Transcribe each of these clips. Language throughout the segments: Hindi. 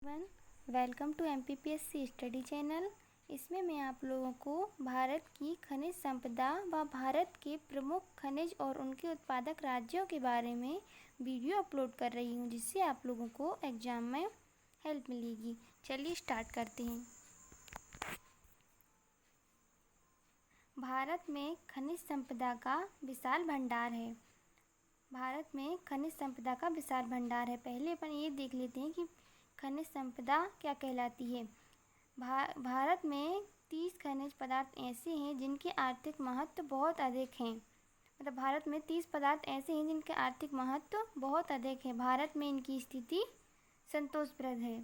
One welcome to MPPSC study channel. इसमें मैं आप लोगों को भारत की खनिज संपदा व भारत के प्रमुख खनिज और उनके उत्पादक राज्यों के बारे में वीडियो अपलोड कर रही हूँ, जिससे आप लोगों को एग्ज़ाम में हेल्प मिलेगी। चलिए स्टार्ट करते हैं। भारत में खनिज संपदा का विशाल भंडार है। भारत में खनिज संपदा का विशाल भंडार है। पहले अपन ये देख लेते हैं कि खनिज संपदा क्या कहलाती है। भारत में 30 खनिज पदार्थ ऐसे हैं जिनके आर्थिक महत्व बहुत अधिक हैं। मतलब भारत में 30 पदार्थ ऐसे हैं जिनके आर्थिक महत्व बहुत अधिक है। भारत में इनकी स्थिति संतोषप्रद है।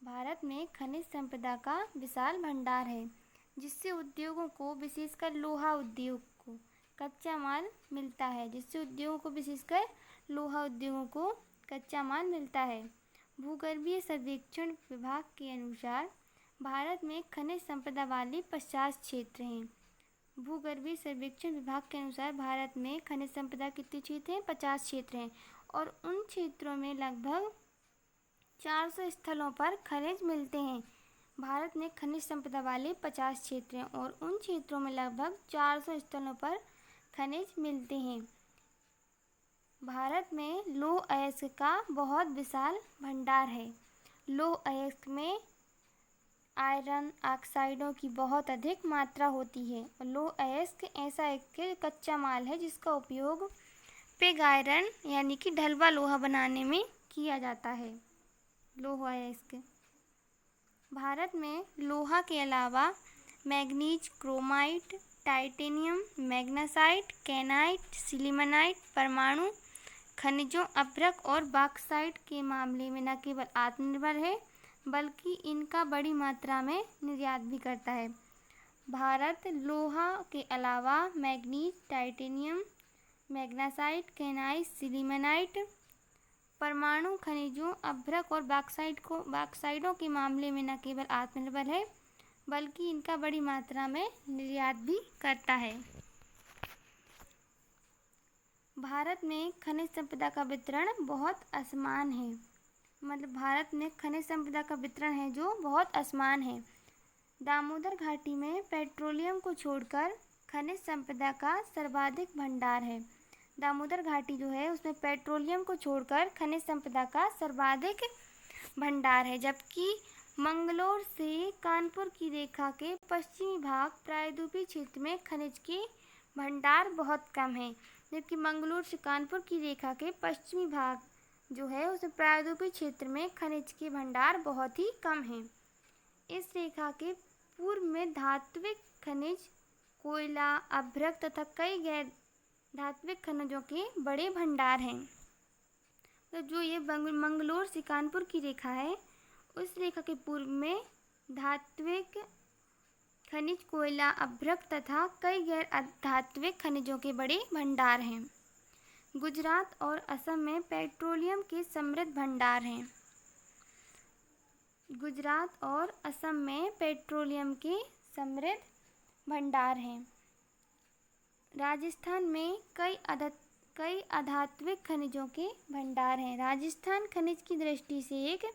भारत में खनिज संपदा का विशाल भंडार है, जिससे उद्योगों को विशेषकर लोहा उद्योग को कच्चा माल मिलता है। लोहा उद्योगों को कच्चा माल मिलता है। भूगर्भीय सर्वेक्षण विभाग के अनुसार भारत में खनिज संपदा वाले 50 क्षेत्र हैं। भूगर्भीय सर्वेक्षण विभाग के अनुसार भारत में खनिज संपदा कितने क्षेत्र हैं? 50 क्षेत्र हैं। और उन क्षेत्रों में लगभग 400 स्थलों पर खनिज मिलते हैं। भारत में खनिज संपदा वाले 50 क्षेत्र हैं और उन क्षेत्रों में लगभग 400 स्थलों पर खनिज मिलते हैं। भारत में लौह अयस्क का बहुत विशाल भंडार है। लौह अयस्क में आयरन ऑक्साइडों की बहुत अधिक मात्रा होती है। और लौह अयस्क ऐसा एक कच्चा माल है जिसका उपयोग पिग आयरन यानी कि ढलवा लोहा बनाने में किया जाता है। लौह अयस्क। भारत में लोहा के अलावा manganese, chromite, titanium, magnesite, kyanite, sillimanite, परमाणु खनिजों, अभ्रक और बॉक्साइट के मामले में न केवल आत्मनिर्भर है, बल्कि इनका बड़ी मात्रा में निर्यात भी करता है। भारत लोहा के अलावा manganese, titanium, magnesite, kyanite, sillimanite, परमाणु खनिजों, अभ्रक और बॉक्साइडों के मामले में न केवल आत्मनिर्भर है, बल्कि इनका बड़ी मात्रा में निर्यात भी करता है। भारत में खनिज संपदा का वितरण बहुत असमान है। मतलब भारत में खनिज संपदा का वितरण है जो बहुत असमान है। दामोदर घाटी में पेट्रोलियम को छोड़कर खनिज संपदा का सर्वाधिक भंडार है। दामोदर घाटी जो है उसमें पेट्रोलियम को छोड़कर खनिज संपदा का सर्वाधिक भंडार है, जबकि मंगलोर से कानपुर की रेखा के पश्चिमी भाग प्रायद्वीपीय क्षेत्र में खनिज के भंडार बहुत कम है। जबकि मंगलोर से कानपुर की रेखा के पश्चिमी भाग जो है उसमें प्रायद्वीपीय क्षेत्र में खनिज के भंडार बहुत ही कम हैं। इस रेखा के पूर्व में धात्विक खनिज, कोयला, अभ्रक तथा कई गैर धात्विक खनिजों के बड़े भंडार हैं। तो जो ये मंगलोर से कानपुर की रेखा है, उस रेखा के पूर्व में धात्विक खनिज, कोयला, अभ्रक तथा कई गैर धात्विक खनिजों के बड़े भंडार हैं। गुजरात और असम में पेट्रोलियम के समृद्ध भंडार हैं। गुजरात और असम में पेट्रोलियम के समृद्ध भंडार हैं। राजस्थान में कई अधात्विक खनिजों के भंडार हैं। राजस्थान खनिज की दृष्टि से एक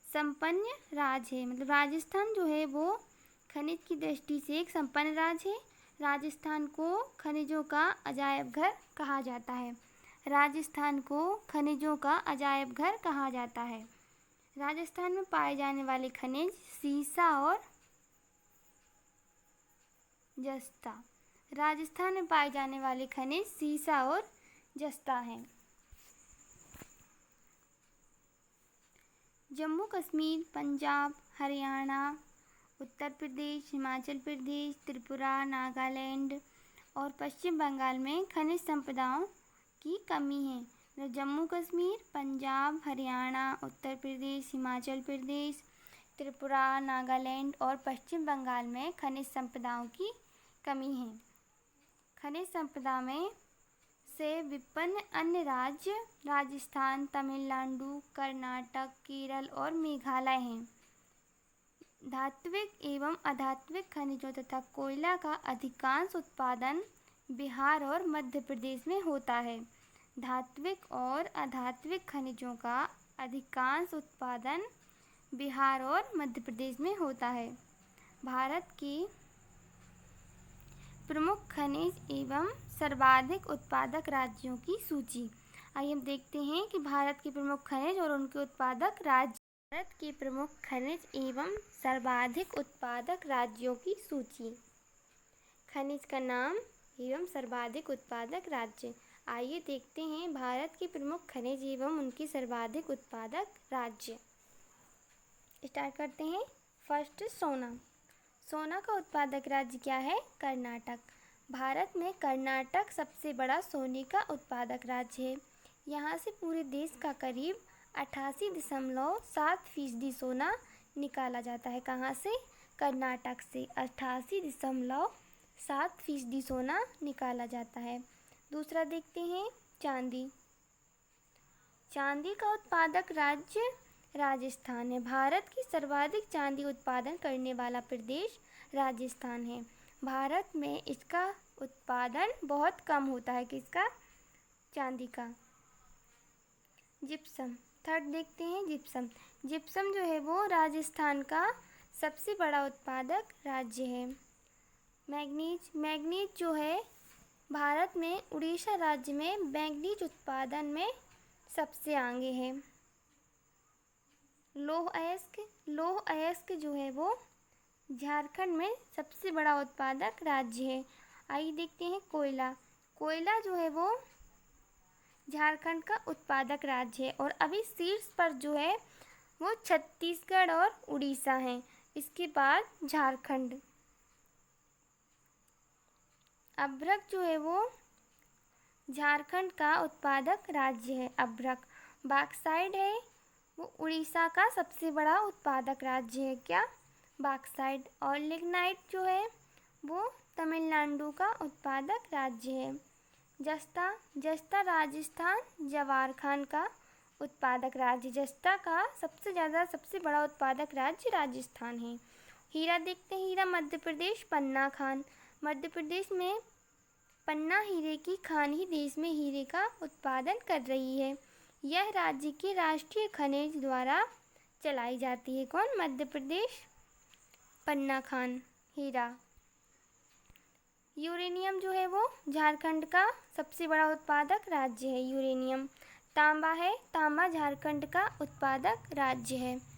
संपन्न राज्य है। मतलब राजस्थान जो है वो खनिज की दृष्टि से एक संपन्न राज्य है। राजस्थान को खनिजों का अजायब घर कहा जाता है। राजस्थान को खनिजों का अजायब घर कहा जाता है। राजस्थान में पाए जाने वाले खनिज सीसा और जस्ता। राजस्थान में पाए जाने वाले खनिज सीसा और जस्ता हैं। जम्मू कश्मीर, पंजाब, हरियाणा, उत्तर प्रदेश, हिमाचल प्रदेश, त्रिपुरा, नागालैंड और पश्चिम बंगाल में खनिज संपदाओं की कमी है। जम्मू कश्मीर, पंजाब, हरियाणा, उत्तर प्रदेश, हिमाचल प्रदेश, त्रिपुरा, नागालैंड और पश्चिम बंगाल में खनिज संपदाओं की कमी है। खनिज संपदा में से विभिन्न अन्य राज्य राजस्थान, तमिलनाडु, कर्नाटक, केरल और मेघालय हैं। धात्विक एवं अधात्विक खनिजों तथा कोयला का अधिकांश उत्पादन बिहार और मध्य प्रदेश में होता है। धात्विक और अधात्विक खनिजों का अधिकांश उत्पादन बिहार और मध्य प्रदेश में होता है। भारत की प्रमुख खनिज एवं सर्वाधिक उत्पादक राज्यों की सूची। आइए हम देखते हैं कि भारत के प्रमुख खनिज और उनके उत्पादक राज्य। भारत के प्रमुख खनिज एवं सर्वाधिक उत्पादक राज्यों की सूची। खनिज का नाम एवं सर्वाधिक उत्पादक राज्य। आइए देखते हैं भारत के प्रमुख खनिज एवं उनके सर्वाधिक उत्पादक राज्य। स्टार्ट करते हैं। फर्स्ट, सोना। सोना का उत्पादक राज्य क्या है? कर्नाटक। भारत में कर्नाटक सबसे बड़ा सोने का उत्पादक राज्य है। यहाँ से पूरे देश का करीब 88.7% सोना निकाला जाता है। कहाँ से? कर्नाटक से 88.7% सोना निकाला जाता है। दूसरा देखते हैं, चांदी। चांदी का उत्पादक राज्य राजस्थान है। भारत की सर्वाधिक चांदी उत्पादन करने वाला प्रदेश राजस्थान है। भारत में इसका उत्पादन बहुत कम होता है। किसका? चांदी का। जिप्सम। थर्ड देखते हैं, जिप्सम। जिप्सम जो है वो राजस्थान का सबसे बड़ा उत्पादक राज्य है। मैग्नीज। मैग्नीज जो है भारत में उड़ीसा राज्य में मैग्नीज उत्पादन में सबसे आगे है। लौह अयस्क। लौह अयस्क जो है वो झारखंड में सबसे बड़ा उत्पादक राज्य है। आइए देखते हैं, कोयला। कोयला जो है वो झारखंड का उत्पादक राज्य है और अभी शीर्ष पर जो है वो छत्तीसगढ़ और उड़ीसा हैं। इसके बाद झारखंड। अभ्रक जो है वो झारखंड का उत्पादक राज्य है। अभ्रक। बॉक्साइट है वो उड़ीसा का सबसे बड़ा उत्पादक राज्य है। क्या? बॉक्साइट। और लिग्नाइट जो है वो तमिलनाडु का उत्पादक राज्य है। जस्ता। जस्ता राजस्थान जवार खान का उत्पादक राज्य। जस्ता का सबसे बड़ा उत्पादक राज्य राजस्थान है। हीरा देखते हैं। हीरा मध्य प्रदेश, पन्ना खान। मध्य प्रदेश में पन्ना हीरे की खान ही देश में हीरे का उत्पादन कर रही है। यह राज्य के राष्ट्रीय खनिज द्वारा चलाई जाती है। कौन? मध्य प्रदेश, पन्ना खान, हीरा। यूरेनियम जो है वो झारखंड का सबसे बड़ा उत्पादक राज्य है। यूरेनियम। तांबा है। तांबा झारखंड का उत्पादक राज्य है।